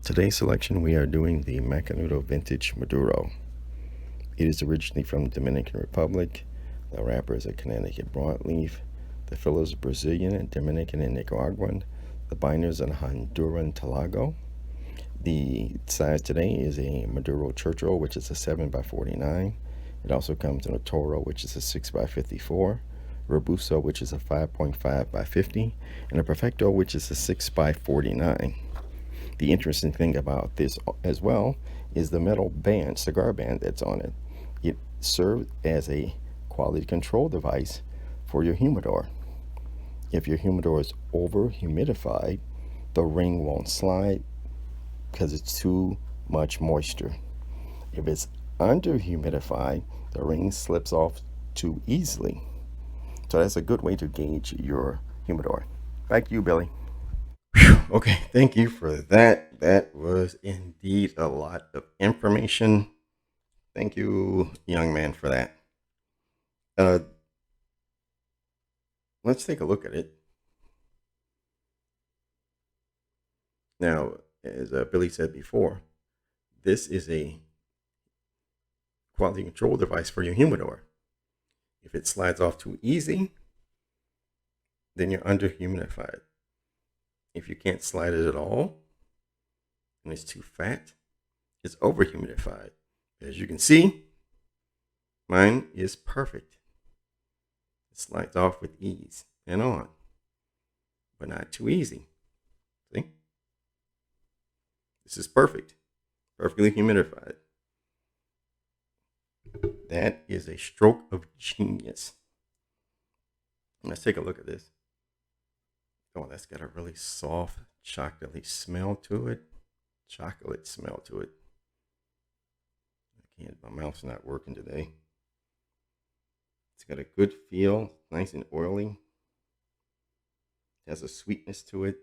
Today's selection, we are doing the Macanudo Vintage Maduro. It is originally from the Dominican Republic. The wrapper is a Connecticut Broadleaf. The filler is Brazilian and Dominican and Nicaraguan. The binder is a Honduran Talango. The size today is a Maduro Churchill, which is a 7 by 49. It also comes in a Toro, which is a 6 by 54. Robusto, which is a 5.5 by 50, and a Perfecto, which is a 6 by 49. The interesting thing about this as well is the metal band, cigar band that's on it. It serves as a quality control device for your humidor. If your humidor is over humidified, the ring won't slide because it's too much moisture. If it's under humidified, the ring slips off too easily. So that's a good way to gauge your humidor. Back to you, Billy. Whew, okay, thank you for that. That was indeed a lot of information. Thank you, young man, for that. Uh, let's take a look at it. Now, as Billy said before, this is a quality control device for your humidor. If it slides off too easy, then you're under humidified. If you can't slide it at all, and it's too fat, it's over humidified. As you can see, mine is perfect. It slides off with ease and on, but not too easy. See? This is perfect, perfectly humidified. That is a stroke of genius. Let's take a look at this. Oh, that's got a really soft, chocolatey smell to it. Chocolate smell to it. I can't, my mouth's not working today. It's got a good feel, nice and oily. It has a sweetness to it.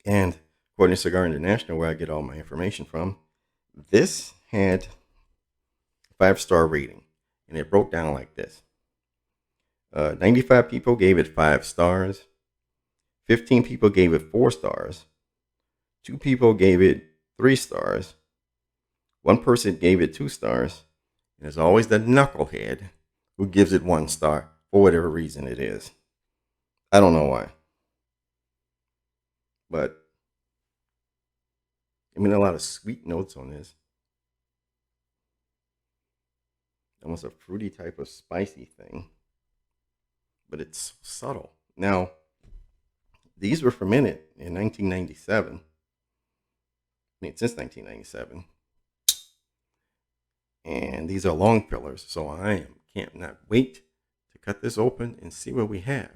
And according to Cigar International, where I get all my information from, this had a 5-star rating. And it broke down like this. 95 people gave it 5 stars. 15 people gave it 4 stars. 2 people gave it 3 stars. 1 person gave it 2 stars. And there's always the knucklehead who gives it 1 star for whatever reason it is. I don't know why. But I mean, a lot of sweet notes on this. Almost a fruity type of spicy thing. But it's subtle. Now, these were fermented in 1997. I mean, since 1997. And these are long fillers, so I can't not wait to cut this open and see what we have.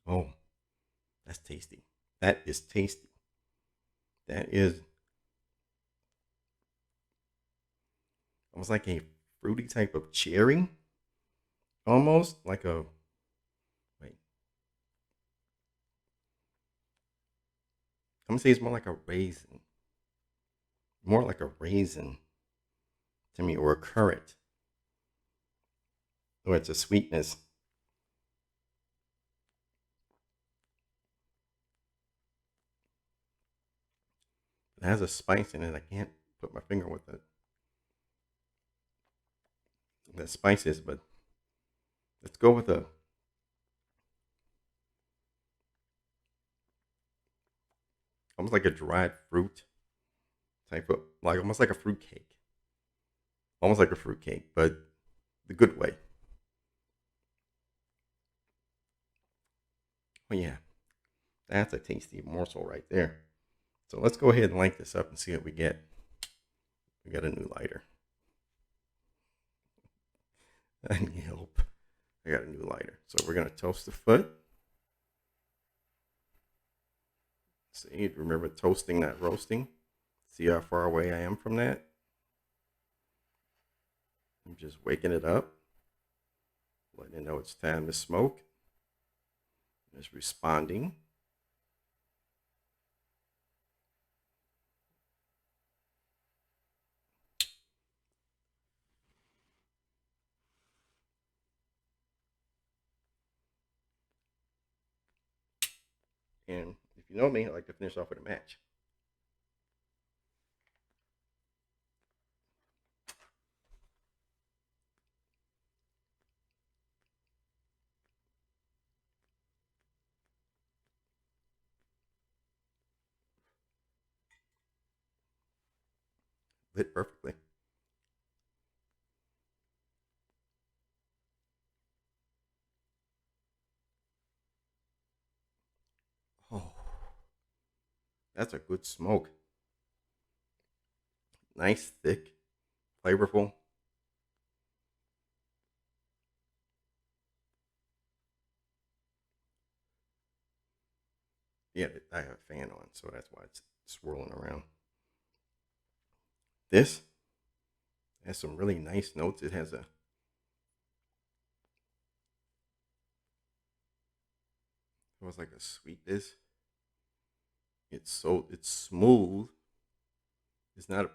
Oh, that's tasty. That is tasty. That is almost like a fruity type of cherry. Almost like a, wait. I'm gonna say it's more like a raisin. More like a raisin to me, or a currant. Or it's a sweetness. It has a spice in it. I can't put my finger with it. The spices, but let's go with a almost like a dried fruit type of, like almost like a fruit cake. Almost like a fruit cake, but the good way. Oh yeah, that's a tasty morsel right there. So let's go ahead and light this up and see what we get. We got a new lighter. I need help. I got a new lighter. So we're gonna toast the foot. See, remember toasting, not roasting. See how far away I am from that? I'm just waking it up, letting it know it's time to smoke. It's responding. And if you know me, I like to finish off with a match. Lit perfectly. Oh, that's a good smoke. Nice, thick, flavorful. Yeah, I have a fan on, so that's why it's swirling around. This has some really nice notes. It has a almost like a sweetness. It's smooth. It's not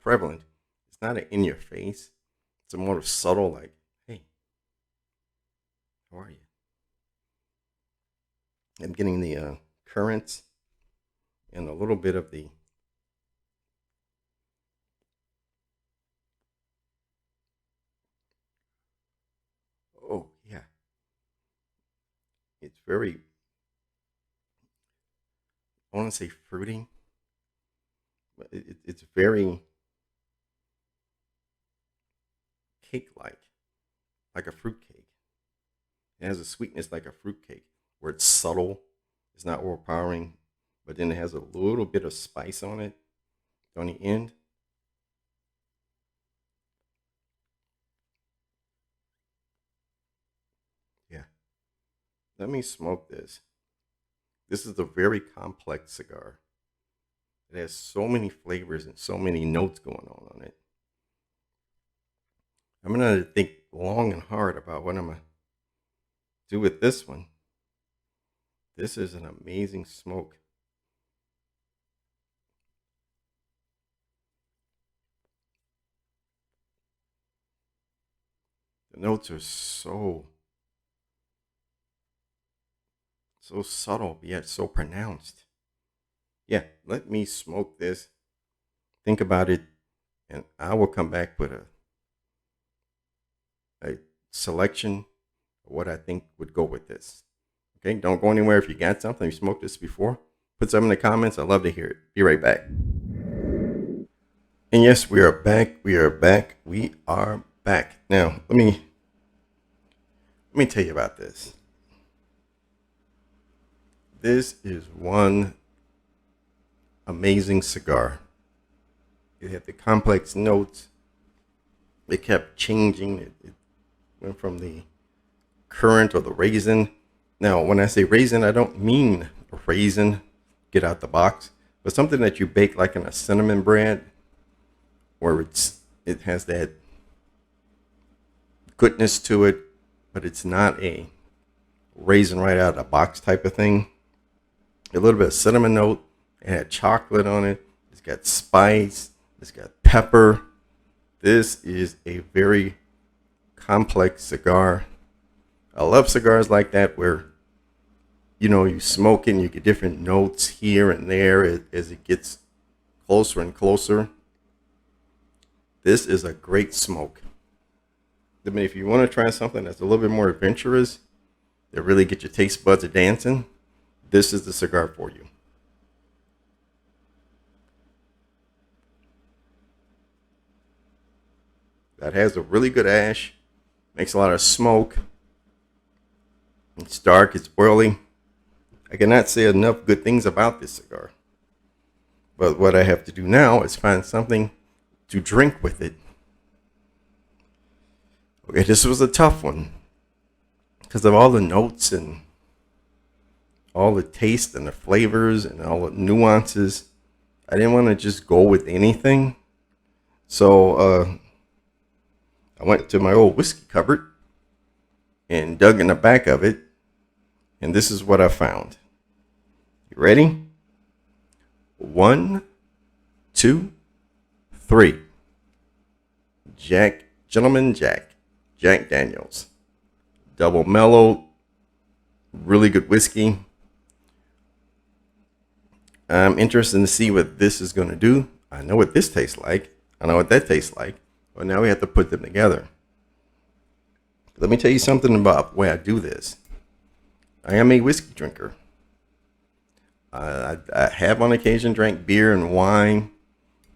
prevalent. It's not in your face. It's a more subtle, like, hey, how are you? I'm getting the currants and a little bit of the oh yeah. It's very, I want to say fruity, but it's very like a fruit cake. It has a sweetness like a fruit cake, where it's subtle, it's not overpowering, but then it has a little bit of spice on it on the end. Yeah, let me smoke this. This is a very complex cigar. It has so many flavors and so many notes going on it. I'm gonna think long and hard about what I'm gonna do with this one. This is an amazing smoke. The notes are so subtle, yet so pronounced. Yeah, let me smoke this. Think about it, and I will come back with a selection of what I think would go with this. Okay, don't go anywhere. If you got something, you smoked this before, put some in the comments. I'd love to hear it. Be right back. And yes, we are back. We are back. We are back. Now, let me tell you about this. This is one amazing cigar. It had the complex notes. It kept changing. It went from the currant or the raisin. Now, when I say raisin, I don't mean a raisin, get out the box, but something that you bake like in a cinnamon bread, where it has that goodness to it, but it's not a raisin right out of the box type of thing. A little bit of cinnamon note. It had chocolate on it. It's got spice. It's got pepper. This is a very complex cigar. I love cigars like that where, you smoke it and you get different notes here and there as it gets closer and closer. This is a great smoke. I mean, if you want to try something that's a little bit more adventurous, that really get your taste buds a dancing, this is the cigar for you. That has a really good ash, makes a lot of smoke. It's dark, it's oily. I cannot say enough good things about this cigar. But what I have to do now is find something to drink with it. Okay, this was a tough one because of all the notes and all the taste and the flavors and all the nuances. I didn't want to just go with anything. So I went to my old whiskey cupboard and dug in the back of it. And this is what I found. You ready? 1, 2, 3. Gentleman Jack Daniels. Double mellow, really good whiskey. I'm interested to see what this is going to do. I know what this tastes like. I know what that tastes like. But now we have to put them together. Let me tell you something about the way I do this. I am a whiskey drinker. I have on occasion drank beer and wine,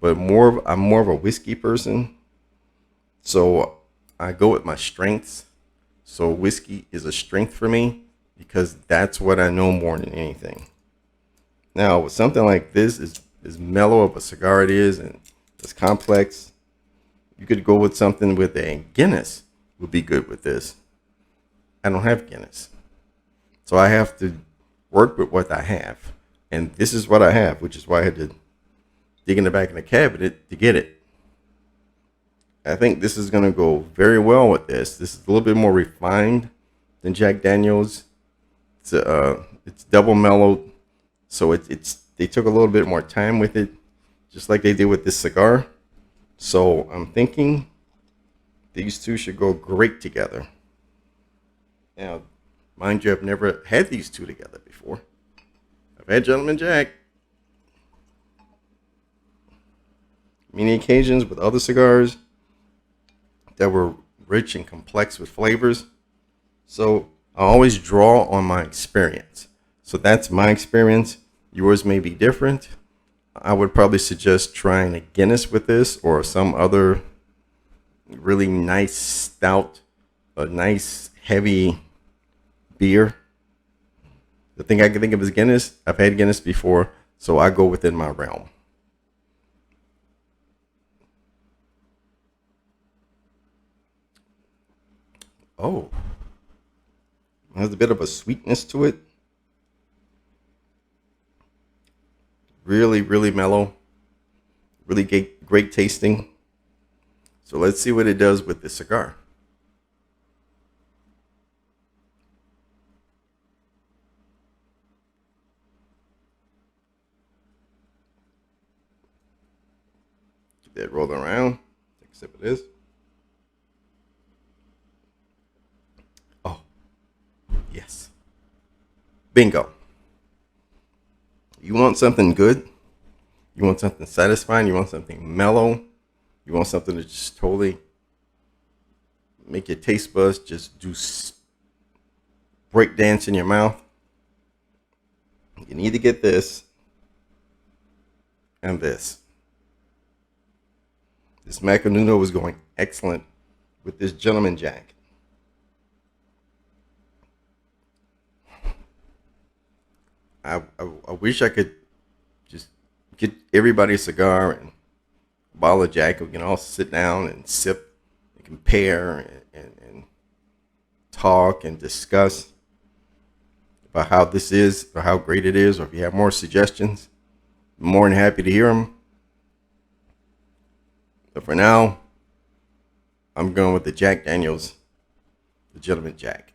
but I'm more of a whiskey person. So I go with my strengths. So whiskey is a strength for me because that's what I know more than anything. Now, with something like this, as mellow of a cigar it is and it's complex, you could go with something with a Guinness would be good with this. I don't have Guinness. So I have to work with what I have. And this is what I have, which is why I had to dig in the back of the cabinet to get it. I think this is going to go very well with this. This is a little bit more refined than Jack Daniel's. It's double mellowed. So they took a little bit more time with it, just like they did with this cigar. So I'm thinking these two should go great together. Now, mind you, I've never had these two together before. I've had Gentleman Jack many occasions with other cigars that were rich and complex with flavors. So I always draw on my experience. So that's my experience. Yours may be different. I would probably suggest trying a Guinness with this or some other really nice stout, a nice heavy beer. The thing I can think of is Guinness. I've had Guinness before, so I go within my realm. Oh, has a bit of a sweetness to it. Really, really mellow. Really great tasting. So let's see what it does with the cigar. Keep that rolling around. Take a sip of this. Oh, yes. Bingo. You want something good? You want something satisfying? You want something mellow? You want something to just totally make your taste buds just do break dance in your mouth? You need to get this and this. This Macanudo was going excellent with this Gentleman Jack. I wish I could just get everybody a cigar and a bottle of Jack. We can all sit down and sip and compare and talk and discuss about how this is or how great it is. Or if you have more suggestions, I'm more than happy to hear them. But for now, I'm going with the Jack Daniel's, the Gentleman Jack.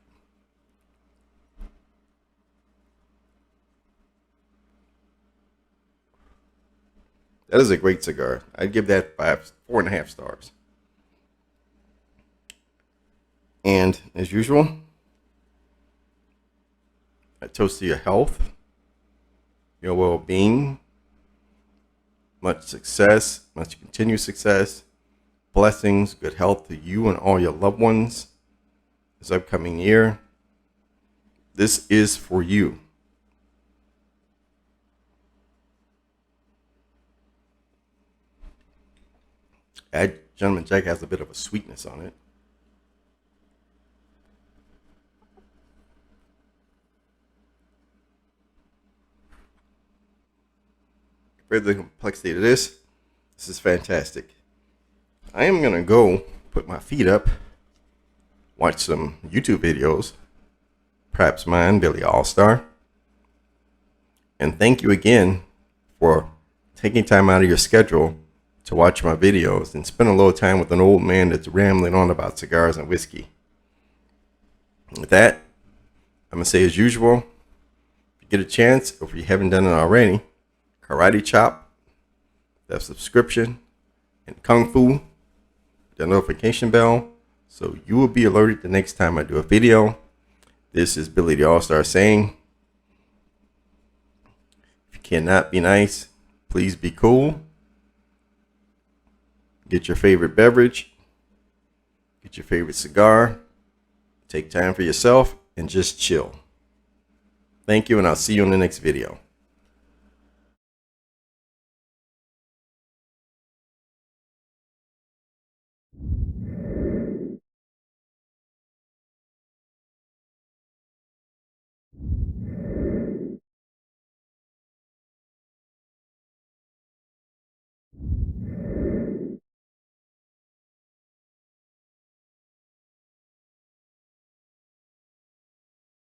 That is a great cigar. I'd give that 4.5 stars. And as usual, I toast to your health, your well-being, much success, much continued success, blessings, good health to you and all your loved ones this upcoming year. This is for you. Gentleman Jack has a bit of a sweetness on it. Compared to the complexity of this is fantastic. I am going to go put my feet up, watch some YouTube videos, perhaps mine, Billy All-Star. And thank you again for taking time out of your schedule to watch my videos and spend a little time with an old man that's rambling on about cigars and whiskey. With that, I'm going to say as usual, if you get a chance, or if you haven't done it already, karate chop, that subscription, and kung fu, the notification bell, so you will be alerted the next time I do a video. This is Billy the All-Star saying, if you cannot be nice. Please be cool. Get your favorite beverage. Get your favorite cigar. Take time for yourself and just chill. Thank you, and I'll see you in the next video.